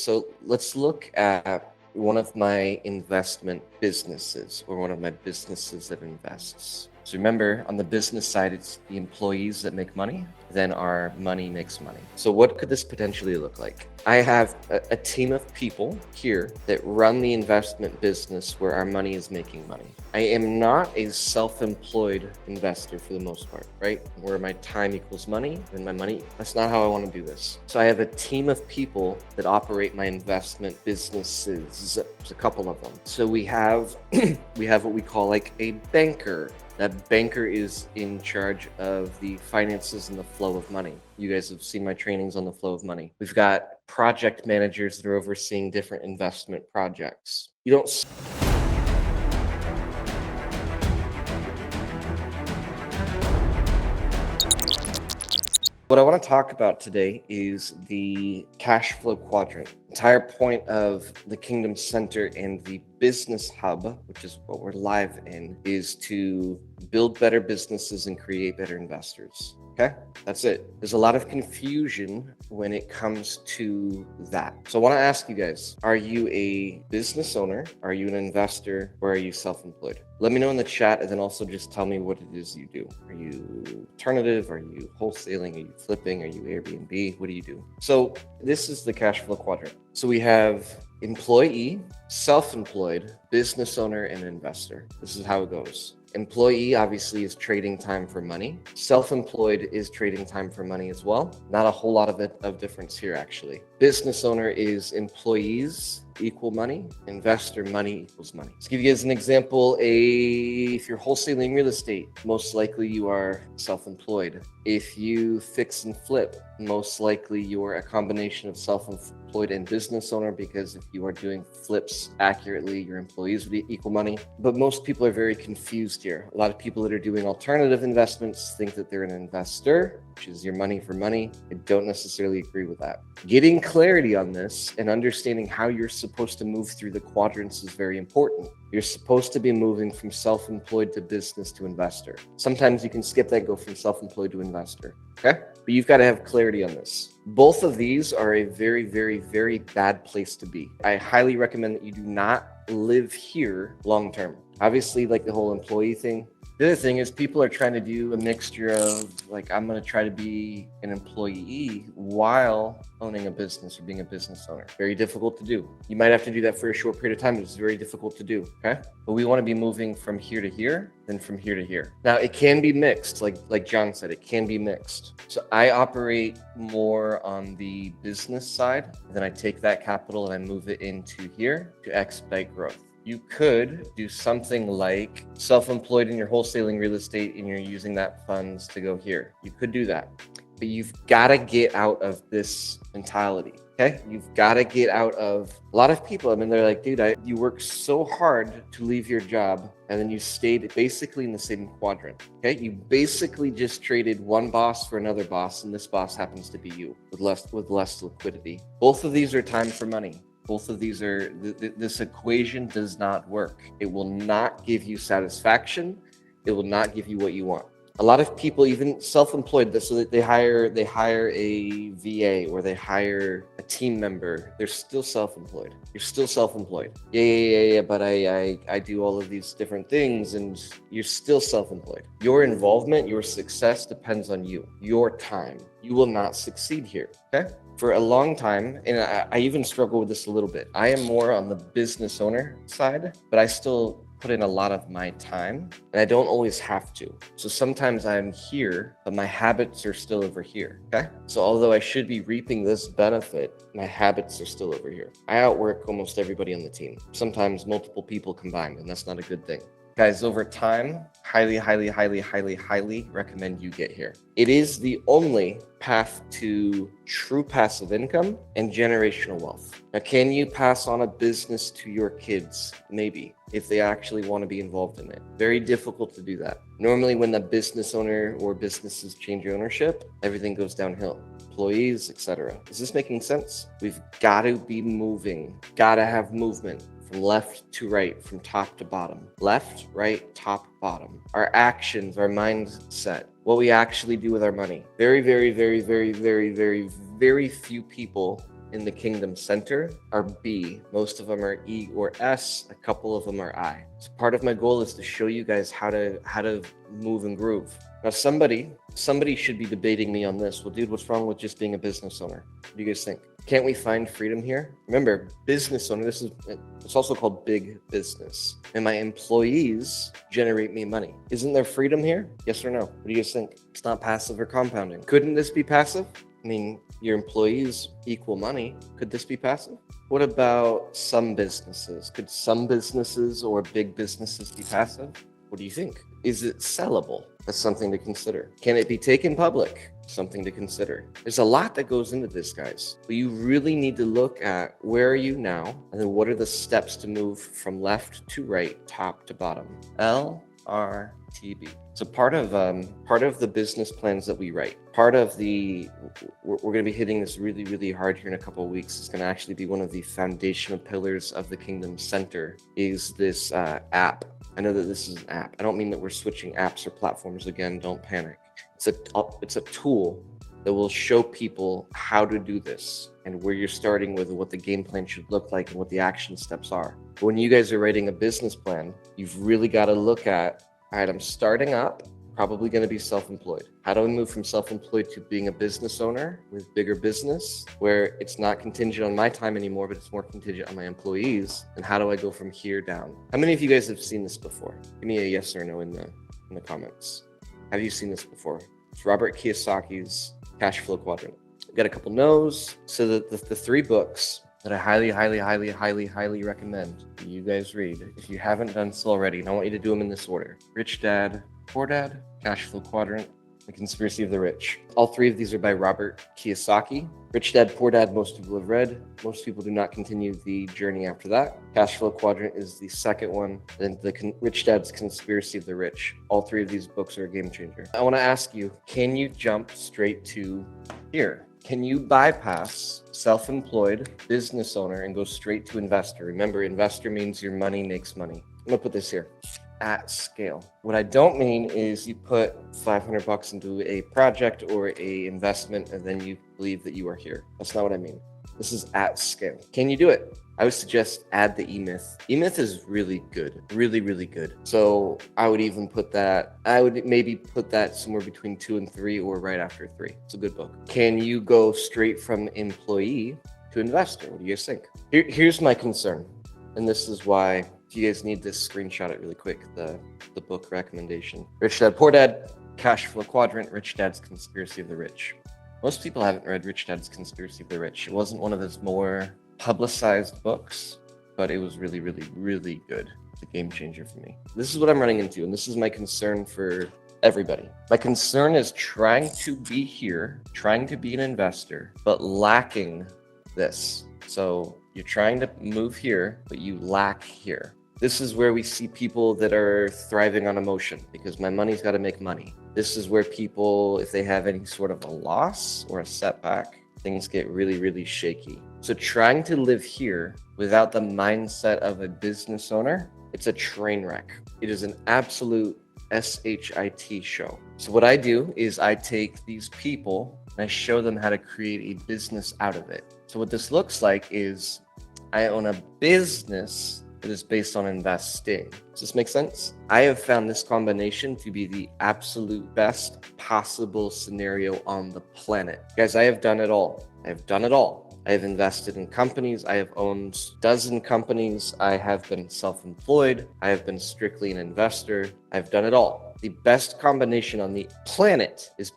So let's look at one of my investment businesses or one of my businesses that invests. So remember, on the business side, it's the employees that make money, then our money makes money. So what could this potentially look like? I have a team of people here that run the investment business where our money is making money. I am not a self-employed investor for the most part, right? Where my time equals money and my money. That's not how I want to do this. So I have a team of people that operate my investment businesses. There's a couple of them. So we have what we call like a banker. That banker is in charge of the finances and the flow of money. You guys have seen my trainings on the flow of money. We've got project managers that are overseeing different investment projects. You don't What I want to talk about today is the cash flow quadrant. The entire point of the Kingdom Center and the Business Hub, which is what we're live in, is to build better businesses and create better investors. Okay, that's it. There's a lot of confusion when it comes to that. So I want to ask you guys, are you a business owner? Are you an investor? Or are you self-employed? Let me know in the chat, and then also just tell me what it is you do. Are you alternative? Are you wholesaling? Are you flipping? Are you Airbnb? What do you do? So this is the cash flow quadrant. So we have employee, self-employed, business owner, and investor. This is how it goes. Employee obviously is trading time for money. Self-employed is trading time for money as well. Not a whole lot of difference here actually. Business owner is employees equal money, investor money equals money. Let's give you guys an example. If you're wholesaling real estate, most likely you are self-employed. If you fix and flip, most likely you're a combination of self-employed and business owner, because if you are doing flips accurately, your employees would equal money. But most people are very confused here. A lot of people that are doing alternative investments think that they're an investor, which is your money for money. I don't necessarily agree with that. Getting clarity on this and understanding how you're supposed to move through the quadrants is very important. You're supposed to be moving from self-employed to business to investor. Sometimes you can skip that, go from self-employed to investor, okay? But you've got to have clarity on this. Both of these are a very, very, very bad place to be. I highly recommend that you do not live here long-term. Obviously, like the whole employee thing. The other thing is people are trying to do a mixture of like, I'm going to try to be an employee while owning a business or being a business owner. Very difficult to do. You might have to do that for a short period of time. It's very difficult to do. Okay. But we want to be moving from here to here, then from here to here. Now it can be mixed. Like John said, it can be mixed. So I operate more on the business side. Then I take that capital and I move it into here to expedite growth. You could do something like self-employed and you're wholesaling real estate and you're using that funds to go here. You could do that, but you've got to get out of this mentality. Okay, you've got to get out of a lot of people. I mean, they're like, dude, you work so hard to leave your job, and then you stayed basically in the same quadrant. Okay, you basically just traded one boss for another boss, and this boss happens to be you with less liquidity. Both of these are time for money. Both of these are, this equation does not work. It will not give you satisfaction. It will not give you what you want. A lot of people, even self-employed, so that they hire a VA or they hire a team member, they're still self-employed. You're still self-employed. Yeah, but I do all of these different things, and you're still self-employed. Your involvement, your success depends on you, your time. You will not succeed here, okay? For a long time, and I even struggle with this a little bit. I am more on the business owner side, but I still put in a lot of my time, and I don't always have to. So sometimes I'm here, but my habits are still over here, okay? So although I should be reaping this benefit, my habits are still over here. I outwork almost everybody on the team, sometimes multiple people combined, and that's not a good thing. Guys, over time, highly recommend you get here. It is the only path to true passive income and generational wealth. Now, can you pass on a business to your kids? Maybe, if they actually want to be involved in it. Very difficult to do that. Normally, when the business owner or businesses change ownership, everything goes downhill. Employees, etc. Is this making sense? We've got to be moving, got to have movement. From left to right, from top to bottom. Left, right, top, bottom. Our actions, our mindset, what we actually do with our money. Very few people in the Kingdom Center are B. Most of them are E or S. A couple of them are I. So part of my goal is to show you guys how to move and groove. Now, somebody should be debating me on this. Well, dude, what's wrong with just being a business owner? What do you guys think? Can't we find freedom here? Remember, business owner, it's also called big business. And my employees generate me money. Isn't there freedom here? Yes or no? What do you guys think? It's not passive or compounding. Couldn't this be passive? I mean, your employees equal money. Could this be passive? What about some businesses? Could some businesses or big businesses be passive? What do you think? Is it sellable? That's something to consider. Can it be taken public? Something to consider. There's a lot that goes into this, guys. But you really need to look at where are you now, and then what are the steps to move from left to right, top to bottom. LRTB. So part of the business plans that we write, we're going to be hitting this really, really hard here in a couple of weeks. It's going to actually be one of the foundational pillars of the Kingdom Center is this app. I know that this is an app. I don't mean that we're switching apps or platforms again. Don't panic. It's a tool that will show people how to do this and where you're starting with, what the game plan should look like and what the action steps are. But when you guys are writing a business plan, you've really got to look at, all right, I'm starting up, probably going to be self-employed. How do I move from self-employed to being a business owner with bigger business where it's not contingent on my time anymore, but it's more contingent on my employees? And how do I go from here down? How many of you guys have seen this before? Give me a yes or no in the comments. Have you seen this before? It's Robert Kiyosaki's Cash Flow Quadrant. I've got a couple no's. So the three books that I highly recommend you guys read, if you haven't done so already, and I want you to do them in this order: Rich Dad, Poor Dad, Cash Flow Quadrant, The Conspiracy of the Rich. All three of these are by Robert Kiyosaki. Rich Dad, Poor Dad, most people have read. Most people do not continue the journey after that. Cash Flow Quadrant is the second one. Then Rich Dad's Conspiracy of the Rich. All three of these books are a game changer. I want to ask you, can you jump straight to here? Can you bypass self-employed business owner and go straight to investor? Remember, investor means your money makes money. I'm gonna put this here. At scale. What I don't mean is you put $500 into a project or a investment and then you believe that you are here. That's not what I mean. This is at scale. Can you do it? I would suggest add the E-Myth. E-Myth is really good, really, really good. So I would maybe put that somewhere between 2 and 3 or right after 3. It's a good book. Can you go straight from employee to investor? What do you guys think? Here's my concern. And this is why, if you guys need this, screenshot it really quick, the book recommendation. Rich Dad, Poor Dad, Cash Flow Quadrant, Rich Dad's Conspiracy of the Rich. Most people haven't read Rich Dad's Conspiracy of the Rich. It wasn't one of his more publicized books, but it was really, really, really good. It's a game changer for me. This is what I'm running into, and this is my concern for everybody. My concern is trying to be here, trying to be an investor, but lacking this. So you're trying to move here, but you lack here. This is where we see people that are thriving on emotion because my money's got to make money. This is where people, if they have any sort of a loss or a setback, things get really, really shaky. So trying to live here without the mindset of a business owner, it's a train wreck. It is an absolute SHIT show. So what I do is I take these people and I show them how to create a business out of it. So what this looks like is I own a business that is based on investing. Does this make sense? I have found this combination to be the absolute best possible scenario on the planet. Guys, I have done it all. I have invested in companies. I have owned a dozen companies. I have been self-employed. I have been strictly an investor. I've done it all. The best combination on the planet is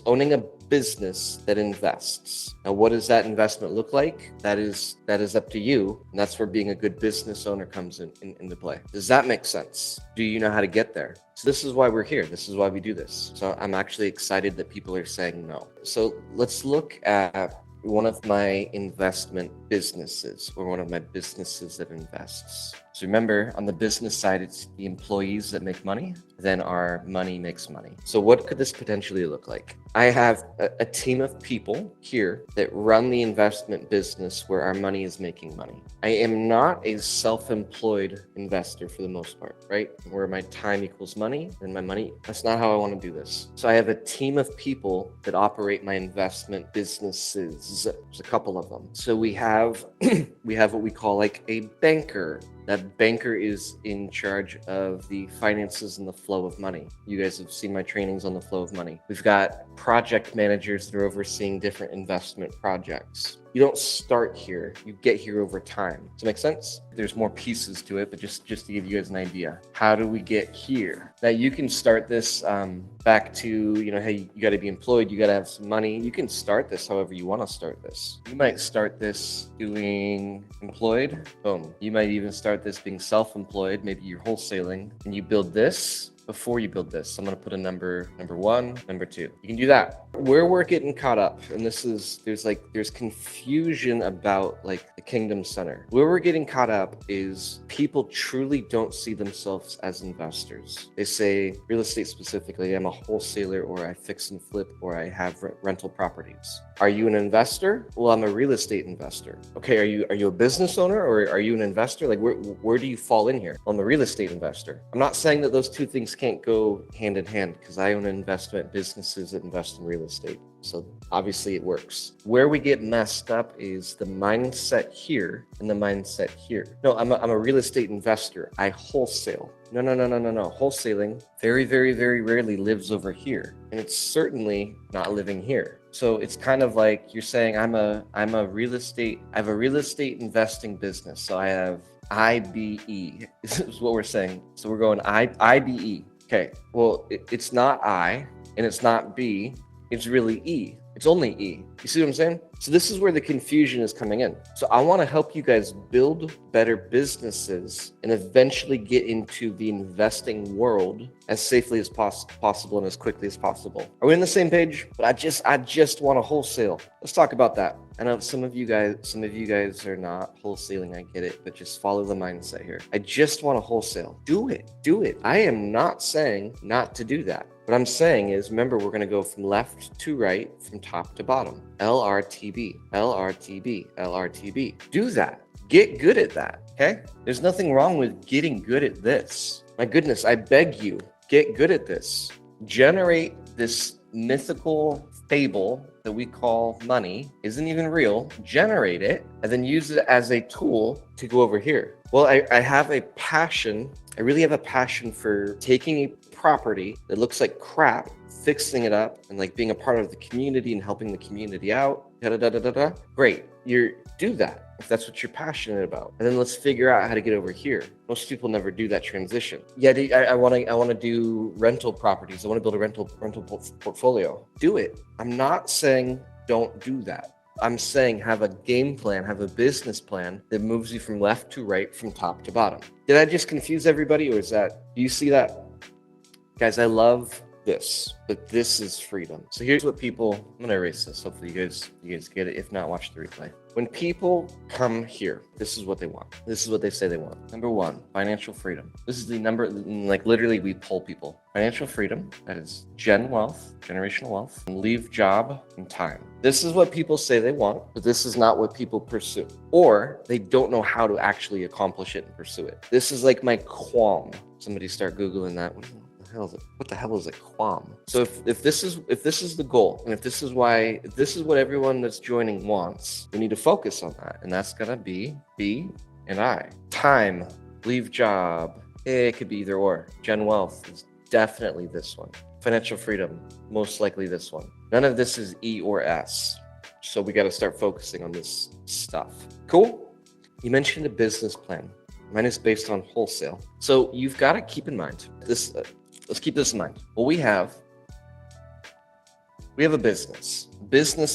owning a business that invests. Now, what does that investment look like? That is up to you. And that's where being a good business owner comes into play. Does that make sense? Do you know how to get there? So this is why we're here. This is why we do this. So I'm actually excited that people are saying no. So let's look at one of my investment businesses or one of my businesses that invests. So remember, on the business side, it's the employees that make money, then our money makes money. So what could this potentially look like? I have a team of people here that run the investment business where our money is making money. I am not a self-employed investor for the most part, right? Where my time equals money and my money. That's not how I want to do this. So I have a team of people that operate my investment businesses. There's a couple of them. So we have what we call like a banker. That banker is in charge of the finances and the flow of money. You guys have seen my trainings on the flow of money. We've got project managers that are overseeing different investment projects. You don't start here, you get here over time. Does that make sense? There's more pieces to it, but just to give you guys an idea. How do we get here? Now you can start this back to, hey, you gotta be employed, you gotta have some money. You can start this however you wanna start this. You might start this doing employed, boom. You might even start this being self-employed, maybe you're wholesaling, and you build this before you build this. I'm gonna put a number 1, number 2. You can do that. Where we're getting caught up, and there's confusion about like the Kingdom Center. Where we're getting caught up is people truly don't see themselves as investors. They say, real estate specifically, I'm a wholesaler, or I fix and flip, or I have rental properties. Are you an investor? Well, I'm a real estate investor. Okay, are you a business owner, or are you an investor? Like where do you fall in here? Well, I'm a real estate investor. I'm not saying that those two things can't go hand in hand, because I own investment businesses that invest in real estate. So obviously it works. Where we get messed up is the mindset here and the mindset here. No, I'm a real estate investor. I wholesale. No. Wholesaling very, very, very rarely lives over here. And it's certainly not living here. So it's kind of like you're saying, I have a real estate investing business. So I have IBE. This is what we're saying. So we're going IBE. Okay. Well, it's not I and it's not B. It's really E. It's only E. You see what I'm saying? So this is where the confusion is coming in. So I want to help you guys build better businesses and eventually get into the investing world as safely as possible and as quickly as possible. Are we on the same page? But I just want to wholesale. Let's talk about that. I know some of you guys are not wholesaling. I get it, but just follow the mindset here. I just want to wholesale. Do it. I am not saying not to do that. What I'm saying is, remember, we're going to go from left to right, from top to bottom. LRTB, LRTB, LRTB. Do that. Get good at that, okay? There's nothing wrong with getting good at this. My goodness, I beg you, get good at this. Generate this mythical fable that we call money. Isn't even real. Generate it and then use it as a tool to go over here. Well, I have a passion. I really have a passion for taking a property that looks like crap, fixing it up, and like being a part of the community and helping the community out. Great. Do that if that's what you're passionate about. And then let's figure out how to get over here. Most people never do that transition. Yeah, I want to do rental properties. I want to build a rental portfolio. Do it. I'm not saying don't do that. I'm saying have a game plan, have a business plan that moves you from left to right, from top to bottom. Did I just confuse everybody, or do you see that? Guys, I love this, but this is freedom. So here's what I'm gonna erase this. Hopefully you guys get it. If not, watch the replay. When people come here, this is what they want. This is what they say they want. Number 1, financial freedom. This is the number, like literally we poll people. Financial freedom, that is generational wealth, and leave job and time. This is what people say they want, but this is not what people pursue. Or they don't know how to actually accomplish it and pursue it. This is like my qualm. Somebody start Googling that. What the hell is a qualm? So if this is the goal, and if this is what everyone that's joining wants, we need to focus on that. And that's gonna be B and I. Time, leave job. It could be either or. Gen wealth is definitely this one. Financial freedom, most likely this one. None of this is E or S. So we got to start focusing on this stuff. Cool? You mentioned a business plan. Mine is based on wholesale. So you've got to keep in mind this. Let's keep this in mind. Well, we have a business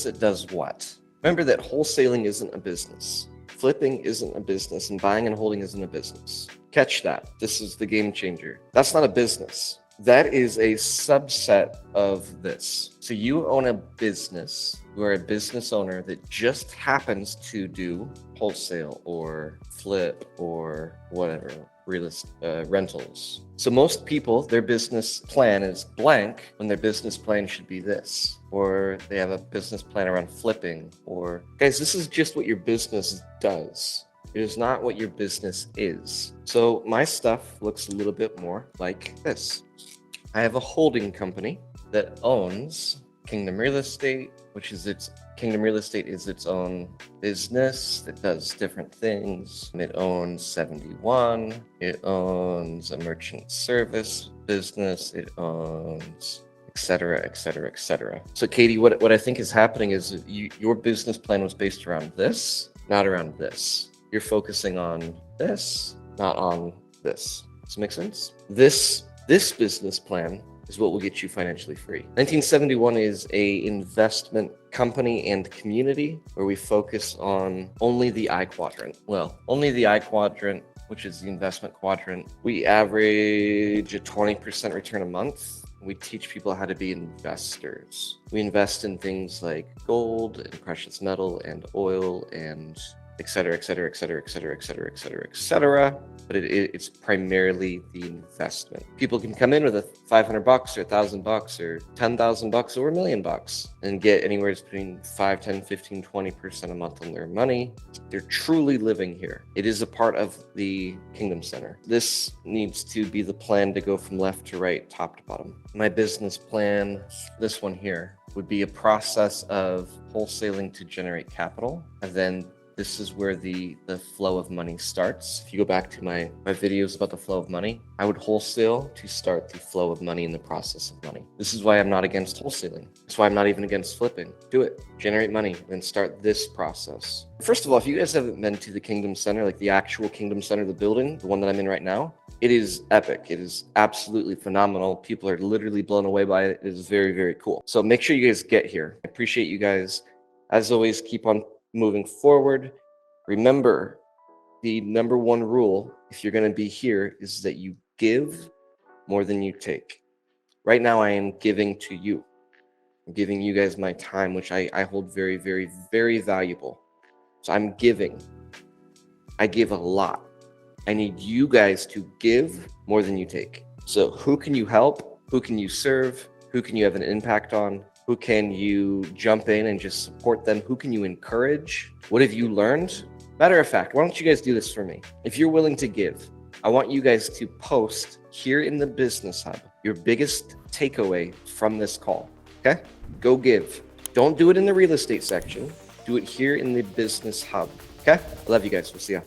that does what? Remember that wholesaling isn't a business. Flipping isn't a business, and buying and holding isn't a business. Catch that. This is the game changer. That's not a business. That is a subset of this. So you own a business, you are a business owner that just happens to do wholesale or flip or whatever, rentals. So most people, their business plan is blank when their business plan should be this, or they have a business plan around flipping, or guys, this is just what your business does. It is not what your business is. So my stuff looks a little bit more like this. I have a holding company that owns Kingdom Real Estate, Kingdom Real Estate is its own business that does different things. It owns 71. It owns a merchant service business. It owns etc., etc., etc. So Katie, what I think is happening is your business plan was based around this, not around this. You're focusing on this, not on this. Does it make sense? This business plan is what will get you financially free. 1971 is a investment company and community where we focus on only the I quadrant. Well, only the I quadrant, which is the investment quadrant. We average a 20% return a month. We teach people how to be investors. We invest in things like gold and precious metal and oil and etc., etc., etc., etc., etc., etc., etc. But it's primarily the investment. People can come in with $500 or $1,000 or $10,000 or $1 million and get anywhere between 5, 10, 15, 20% a month on their money. They're truly living here. It is a part of the Kingdom Center. This needs to be the plan to go from left to right, top to bottom. My business plan, this one here, would be a process of wholesaling to generate capital, and then this is where the flow of money starts. If you go back to my videos about the flow of money, I would wholesale to start the flow of money in the process of money. This is why I'm not against wholesaling. That's why I'm not even against flipping. Do it. Generate money, then start this process. First of all, if you guys haven't been to the Kingdom Center, like the actual Kingdom Center, the building, the one that I'm in right now, it is epic. It is absolutely phenomenal. People are literally blown away by it. It is very, very cool. So make sure you guys get here. I appreciate you guys. As always, keep on moving forward. Remember, the number one rule, if you're going to be here, is that you give more than you take. Right now, I am giving to you. I'm giving you guys my time, which I hold very, very, very valuable. So I'm giving. I give a lot. I need you guys to give more than you take. So who can you help? Who can you serve? Who can you have an impact on? Who can you jump in and just support them? Who can you encourage? What have you learned? Matter of fact, why don't you guys do this for me? If you're willing to give, I want you guys to post here in the Business Hub your biggest takeaway from this call, okay? Go give. Don't do it in the real estate section. Do it here in the Business Hub, okay? I love you guys. We'll see ya.